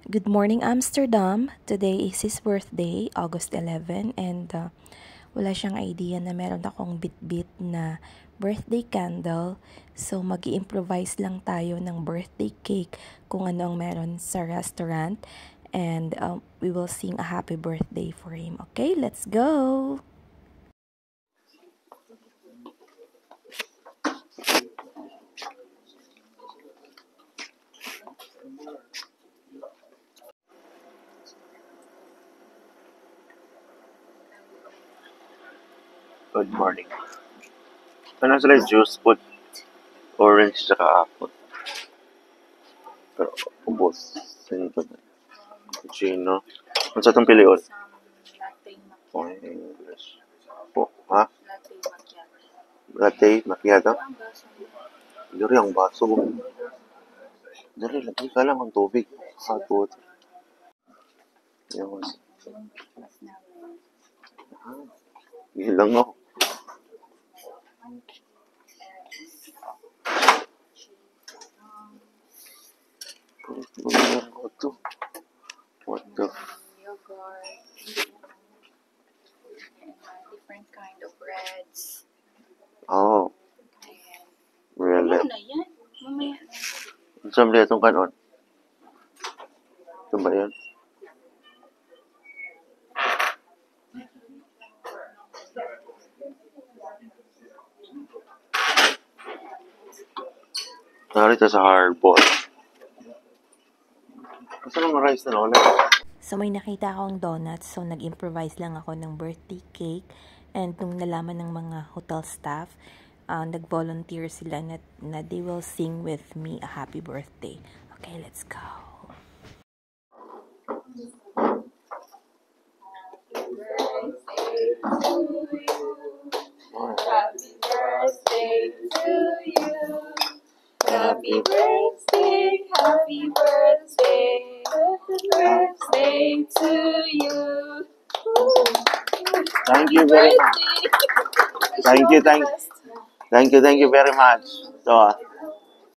Good morning, Amsterdam. Today is his birthday, August 11, and wala siyang idea na meron akong bit-bit na birthday candle. So, mag-i-improvise lang tayo ng birthday cake kung ano ang meron sa restaurant. And we will sing a happy birthday for him. Okay, let's go! Good morning. Ano sila juice food? Orange tsaka apple. Pero ubos. Sinto na. Cappuccino. Ano sa itong pilion? Oh, English. Oh, ha? Latte macchiato? Dari ang baso. Dari, lagay ka lang ang tubig. Hot water. Yung... Ilang ako. What the? Yogurt, different kind of breads. Oh. Really? Ano na yan? Mamaya. Saan ba itong kanon? Ito ba yan? Narito sa hardball. Kasi nung rice na wala. So, may nakita akong donuts. So, nag-improvise lang ako ng birthday cake. And nung nalaman ng mga hotel staff, nag-volunteer sila na they will sing with me a happy birthday. Okay, let's go. Happy birthday to you. Happy birthday, happy birthday, happy birthday to you. Thank you very much. Thank you very much. So,